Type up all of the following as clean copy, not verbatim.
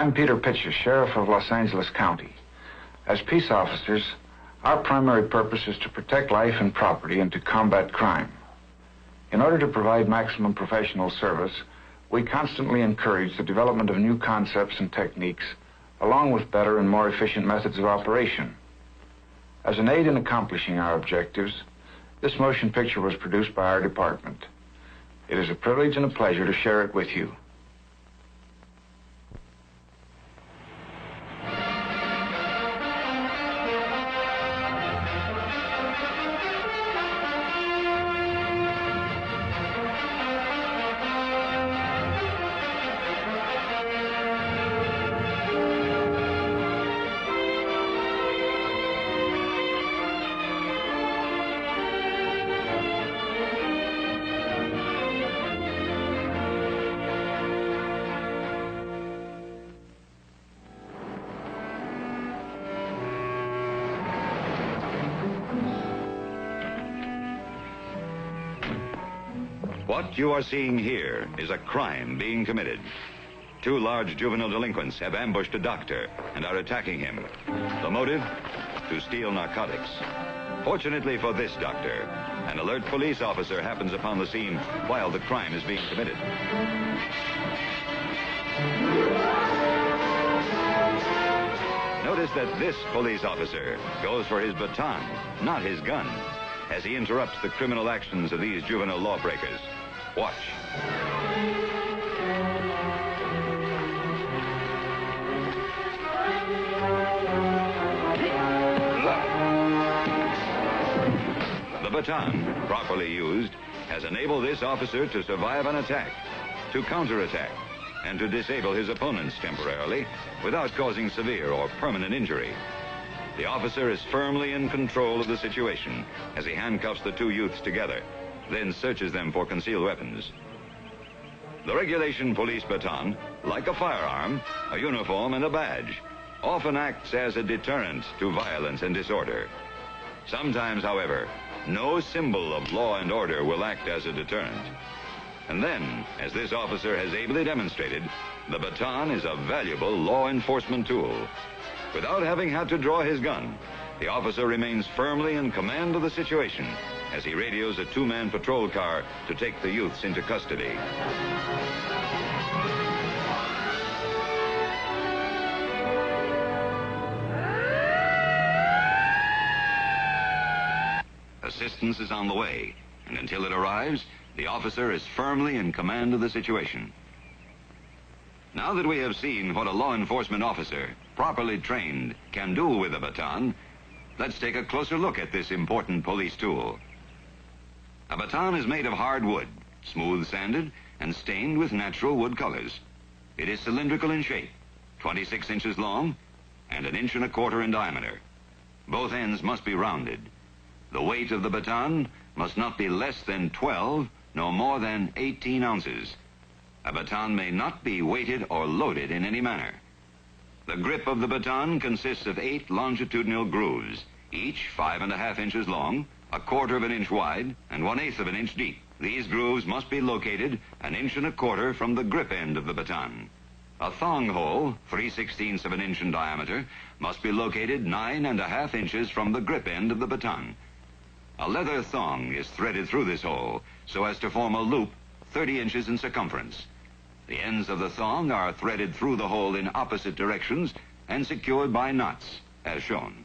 I'm Peter Pitcher, Sheriff of Los Angeles County. As peace officers, our primary purpose is to protect life and property and to combat crime. In order to provide maximum professional service, we constantly encourage the development of new concepts and techniques, along with better and more efficient methods of operation. As an aid in accomplishing our objectives, this motion picture was produced by our department. It is a privilege and a pleasure to share it with you. What you are seeing here is a crime being committed. Two large juvenile delinquents have ambushed a doctor and are attacking him. The motive? To steal narcotics. Fortunately for this doctor, an alert police officer happens upon the scene while the crime is being committed. Notice that this police officer goes for his baton, not his gun, as he interrupts the criminal actions of these juvenile lawbreakers. Watch. The baton, properly used, has enabled this officer to survive an attack, to counterattack, and to disable his opponents temporarily without causing severe or permanent injury. The officer is firmly in control of the situation as he handcuffs the two youths together, then searches them for concealed weapons. The regulation police baton, like a firearm, a uniform, and a badge, often acts as a deterrent to violence and disorder. Sometimes, however, no symbol of law and order will act as a deterrent. And then, as this officer has ably demonstrated, the baton is a valuable law enforcement tool. Without having had to draw his gun, the officer remains firmly in command of the situation as he radios a two-man patrol car to take the youths into custody. Assistance is on the way, and until it arrives, the officer is firmly in command of the situation. Now that we have seen what a law enforcement officer, properly trained, can do with a baton, let's take a closer look at this important police tool. A baton is made of hard wood, smooth sanded, and stained with natural wood colors. It is cylindrical in shape, 26 inches long, and 1.25 inches in diameter. Both ends must be rounded. The weight of the baton must not be less than 12, no more than 18 ounces. A baton may not be weighted or loaded in any manner. The grip of the baton consists of 8 longitudinal grooves, each 5.5 inches long, 1/4 inch wide, and 1/8 inch deep. These grooves must be located 1.25 inches from the grip end of the baton. A thong hole, 3/16 inch in diameter, must be located 9.5 inches from the grip end of the baton. A leather thong is threaded through this hole so as to form a loop 30 inches in circumference. The ends of the thong are threaded through the hole in opposite directions and secured by knots, as shown.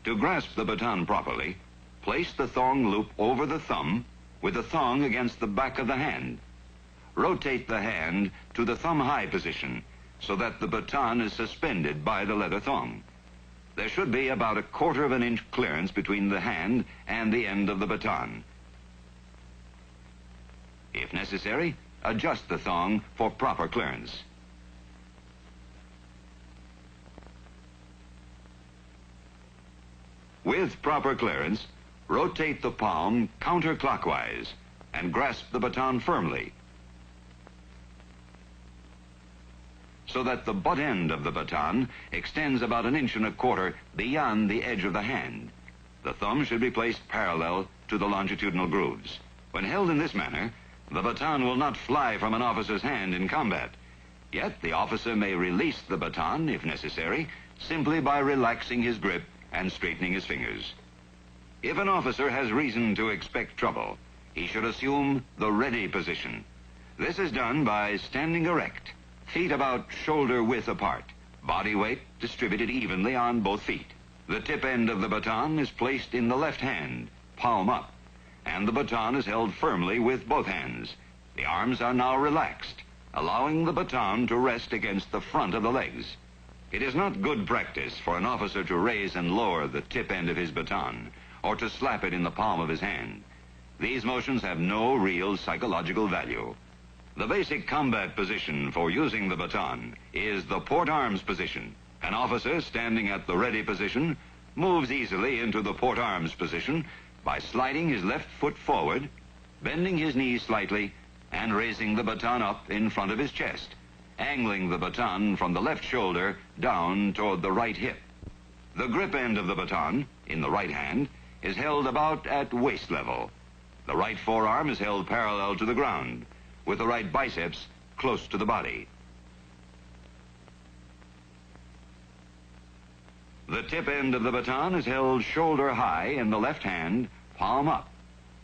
To grasp the baton properly, place the thong loop over the thumb with the thong against the back of the hand. Rotate the hand to the thumb-high position so that the baton is suspended by the leather thong. There should be about 1/4 inch clearance between the hand and the end of the baton. If necessary, adjust the thong for proper clearance. With proper clearance, rotate the palm counterclockwise and grasp the baton firmly so that the butt end of the baton extends about 1.25 inches beyond the edge of the hand. The thumb should be placed parallel to the longitudinal grooves. When held in this manner, the baton will not fly from an officer's hand in combat. Yet the officer may release the baton, if necessary, simply by relaxing his grip and straightening his fingers. If an officer has reason to expect trouble, he should assume the ready position. This is done by standing erect, feet about shoulder width apart, body weight distributed evenly on both feet. The tip end of the baton is placed in the left hand, palm up, and the baton is held firmly with both hands. The arms are now relaxed, allowing the baton to rest against the front of the legs. It is not good practice for an officer to raise and lower the tip end of his baton, or to slap it in the palm of his hand. These motions have no real psychological value. The basic combat position for using the baton is the port arms position. An officer standing at the ready position moves easily into the port arms position by sliding his left foot forward, bending his knees slightly, and raising the baton up in front of his chest, angling the baton from the left shoulder down toward the right hip. The grip end of the baton, in the right hand, is held about at waist level. The right forearm is held parallel to the ground, with the right biceps close to the body. The tip end of the baton is held shoulder high in the left hand, palm up.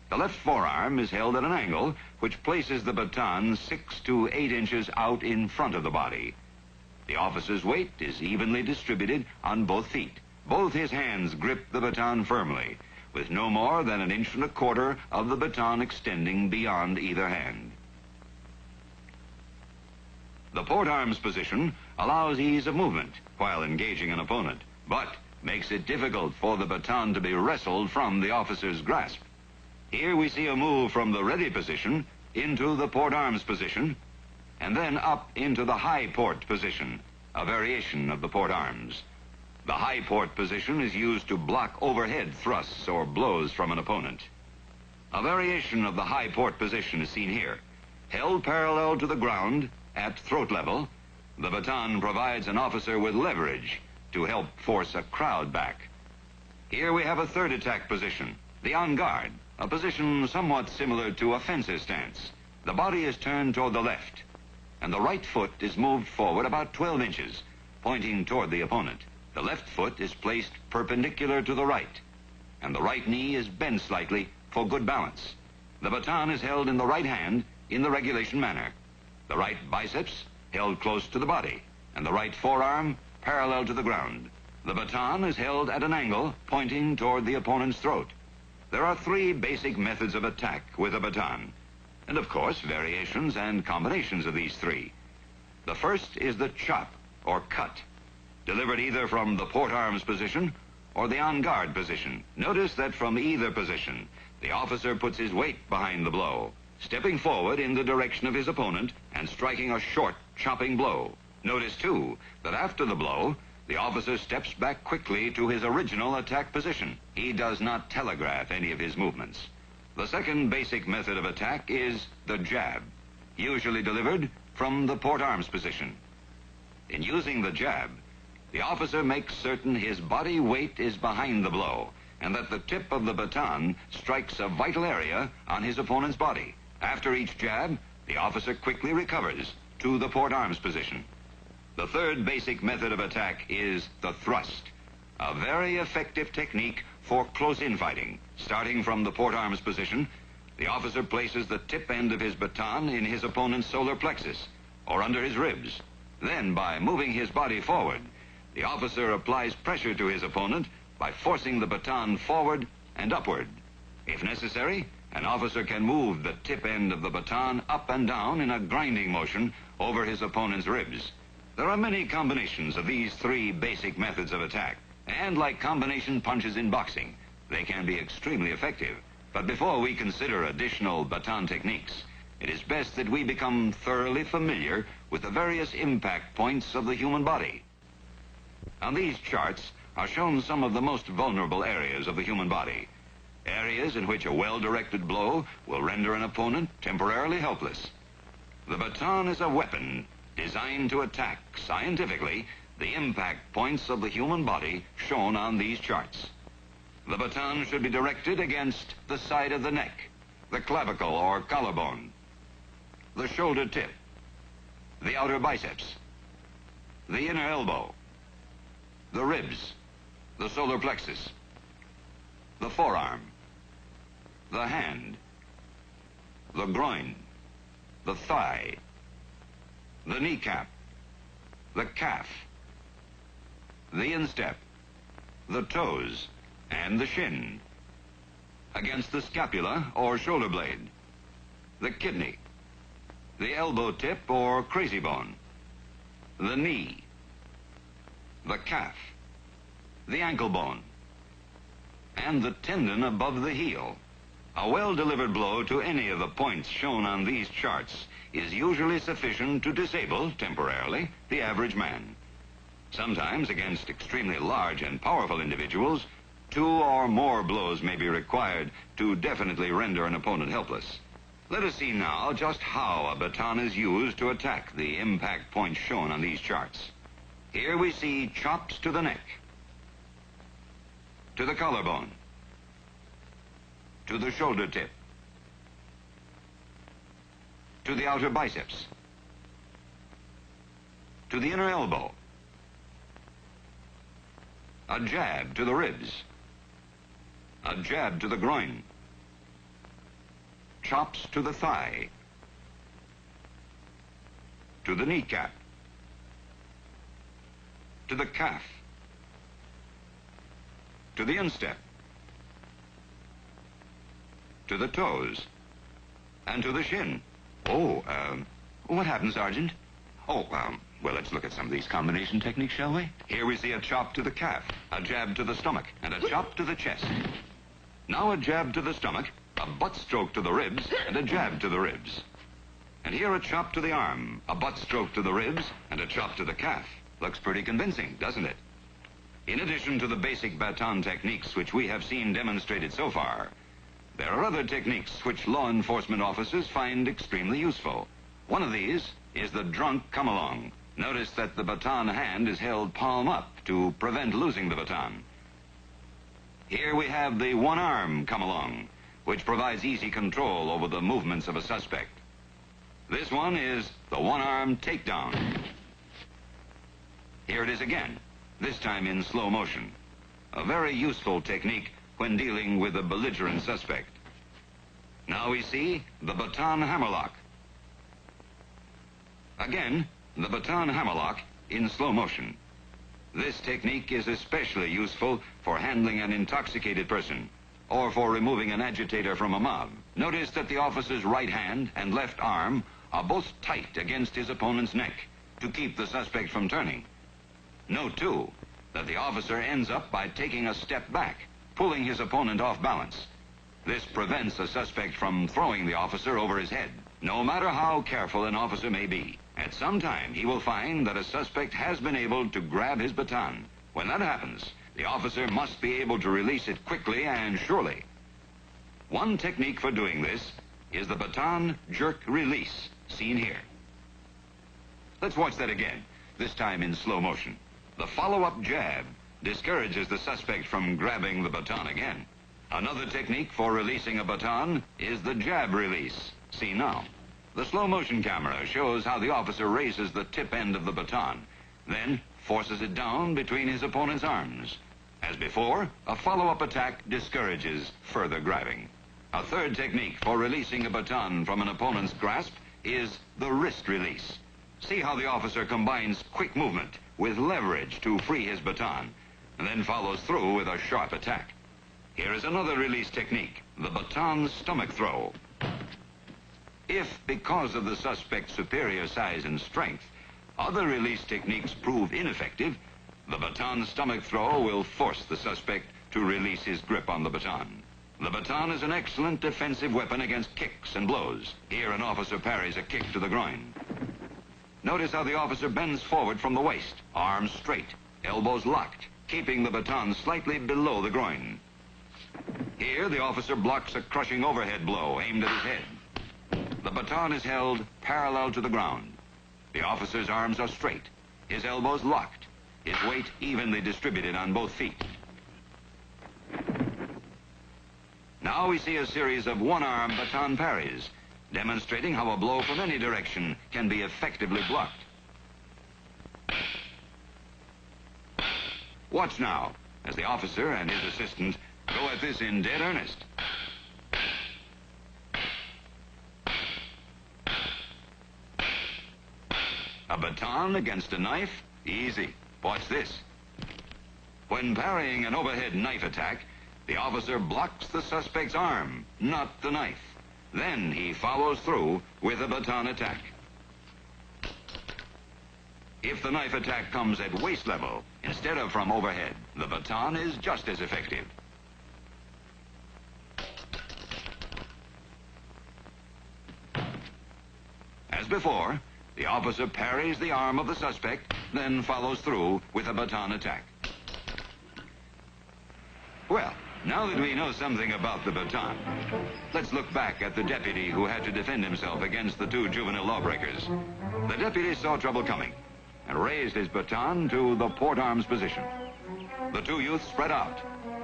The left forearm is held at an angle which places the baton 6 to 8 inches out in front of the body. The officer's weight is evenly distributed on both feet. Both his hands grip the baton firmly, with no more than 1 1/4 inches of the baton extending beyond either hand. The port arms position allows ease of movement while engaging an opponent, but makes it difficult for the baton to be wrestled from the officer's grasp. Here we see a move from the ready position into the port arms position, and then up into the high port position, a variation of the port arms. The high port position is used to block overhead thrusts or blows from an opponent. A variation of the high port position is seen here. Held parallel to the ground at throat level, the baton provides an officer with leverage to help force a crowd back. Here we have a third attack position, the en garde, a position somewhat similar to a fencer's stance. The body is turned toward the left, and the right foot is moved forward about 12 inches, pointing toward the opponent. The left foot is placed perpendicular to the right, and the right knee is bent slightly for good balance. The baton is held in the right hand in the regulation manner. The right biceps held close to the body, and the right forearm parallel to the ground. The baton is held at an angle pointing toward the opponent's throat. There are 3 basic methods of attack with a baton, and of course variations and combinations of these 3. The first is the chop or cut, delivered either from the port arms position or the en garde position. Notice that from either position, the officer puts his weight behind the blow, stepping forward in the direction of his opponent and striking a short, chopping blow. Notice, too, that after the blow, the officer steps back quickly to his original attack position. He does not telegraph any of his movements. The second basic method of attack is the jab, usually delivered from the port arms position. In using the jab, the officer makes certain his body weight is behind the blow and that the tip of the baton strikes a vital area on his opponent's body. After each jab, the officer quickly recovers to the port arms position. The third basic method of attack is the thrust, a very effective technique for close infighting. Starting from the port arms position, the officer places the tip end of his baton in his opponent's solar plexus or under his ribs. Then, by moving his body forward, the officer applies pressure to his opponent by forcing the baton forward and upward. If necessary, an officer can move the tip end of the baton up and down in a grinding motion over his opponent's ribs. There are many combinations of these 3 basic methods of attack, and like combination punches in boxing, they can be extremely effective. But before we consider additional baton techniques, it is best that we become thoroughly familiar with the various impact points of the human body. On these charts are shown some of the most vulnerable areas of the human body, areas in which a well-directed blow will render an opponent temporarily helpless. The baton is a weapon designed to attack, scientifically, the impact points of the human body shown on these charts. The baton should be directed against the side of the neck, the clavicle or collarbone, the shoulder tip, the outer biceps, the inner elbow, the ribs, the solar plexus, the forearm, the hand, the groin, the thigh, the kneecap, the calf, the instep, the toes, and the shin, against the scapula or shoulder blade, the kidney, the elbow tip or crazy bone, the knee, the calf, the ankle bone, and the tendon above the heel. A well-delivered blow to any of the points shown on these charts is usually sufficient to disable, temporarily, the average man. Sometimes, against extremely large and powerful individuals, 2 or more blows may be required to definitely render an opponent helpless. Let us see now just how a baton is used to attack the impact points shown on these charts. Here we see chops to the neck, to the collarbone, to the shoulder tip, to the outer biceps, to the inner elbow, a jab to the ribs, a jab to the groin, chops to the thigh, to the kneecap, to the calf, to the instep, to the toes, and to the shin. Oh, what happened, Sergeant? Oh, well, let's look at some of these combination techniques, shall we? Here we see a chop to the calf, a jab to the stomach, and a chop to the chest. Now a jab to the stomach, a butt stroke to the ribs, and a jab to the ribs. And here a chop to the arm, a butt stroke to the ribs, and a chop to the calf. Looks pretty convincing, doesn't it? In addition to the basic baton techniques which we have seen demonstrated so far, there are other techniques which law enforcement officers find extremely useful. One of these is the drunk come-along. Notice that the baton hand is held palm up to prevent losing the baton. Here we have the one-arm come-along, which provides easy control over the movements of a suspect. This one is the one-arm takedown. Here it is again, this time in slow motion. A very useful technique when dealing with a belligerent suspect. Now we see the baton hammerlock. Again, the baton hammerlock in slow motion. This technique is especially useful for handling an intoxicated person or for removing an agitator from a mob. Notice that the officer's right hand and left arm are both tight against his opponent's neck to keep the suspect from turning. Note, too, that the officer ends up by taking a step back, pulling his opponent off balance. This prevents the suspect from throwing the officer over his head. No matter how careful an officer may be, at some time he will find that a suspect has been able to grab his baton. When that happens, the officer must be able to release it quickly and surely. One technique for doing this is the baton jerk release, seen here. Let's watch that again, this time in slow motion. The follow-up jab discourages the suspect from grabbing the baton again. Another technique for releasing a baton is the jab release, seen now. The slow motion camera shows how the officer raises the tip end of the baton, then forces it down between his opponent's arms. As before, a follow-up attack discourages further grabbing. A third technique for releasing a baton from an opponent's grasp is the wrist release. See how the officer combines quick movement with leverage to free his baton, and then follows through with a sharp attack. Here is another release technique, the baton stomach throw. If, because of the suspect's superior size and strength, other release techniques prove ineffective, the baton stomach throw will force the suspect to release his grip on the baton. The baton is an excellent defensive weapon against kicks and blows. Here an officer parries a kick to the groin. Notice how the officer bends forward from the waist, arms straight, elbows locked, keeping the baton slightly below the groin. Here the officer blocks a crushing overhead blow aimed at his head. The baton is held parallel to the ground. The officer's arms are straight, his elbows locked, his weight evenly distributed on both feet. Now we see a series of one-arm baton parries, demonstrating how a blow from any direction can be effectively blocked. Watch now, as the officer and his assistant go at this in dead earnest. A baton against a knife? Easy. Watch this. When parrying an overhead knife attack, the officer blocks the suspect's arm, not the knife. Then he follows through with a baton attack. If the knife attack comes at waist level instead of from overhead, the baton is just as effective. As before, the officer parries the arm of the suspect, then follows through with a baton attack. Well, now that we know something about the baton, let's look back at the deputy who had to defend himself against the two juvenile lawbreakers. The deputy saw trouble coming and raised his baton to the port arms position. The two youths spread out,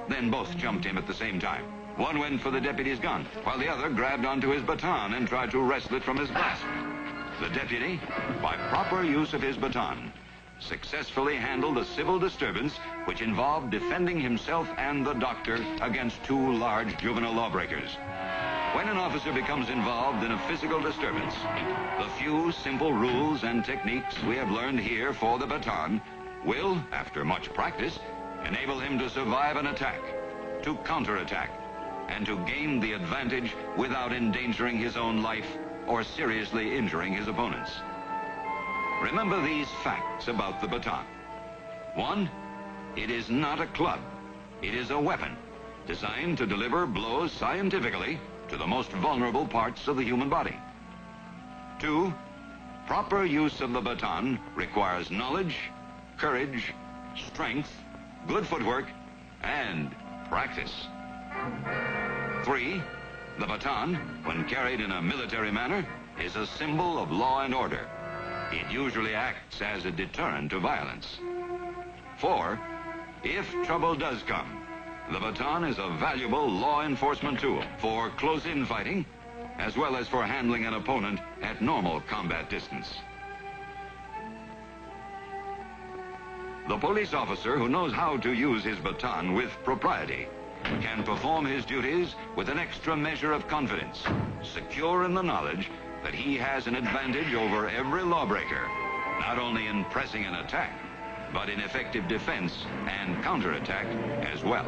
then both jumped him at the same time. One went for the deputy's gun, while the other grabbed onto his baton and tried to wrestle it from his grasp. The deputy, by proper use of his baton, successfully handled a civil disturbance which involved defending himself and the doctor against two large juvenile lawbreakers. When an officer becomes involved in a physical disturbance, the few simple rules and techniques we have learned here for the baton will, after much practice, enable him to survive an attack, to counterattack, and to gain the advantage without endangering his own life or seriously injuring his opponents. Remember these facts about the baton. 1, it is not a club. It is a weapon designed to deliver blows scientifically to the most vulnerable parts of the human body. 2, proper use of the baton requires knowledge, courage, strength, good footwork, and practice. 3, the baton, when carried in a military manner, is a symbol of law and order. It usually acts as a deterrent to violence. 4, if trouble does come, the baton is a valuable law enforcement tool for close-in fighting, as well as for handling an opponent at normal combat distance. The police officer who knows how to use his baton with propriety can perform his duties with an extra measure of confidence, secure in the knowledge that he has an advantage over every lawbreaker, not only in pressing an attack, but in effective defense and counterattack as well.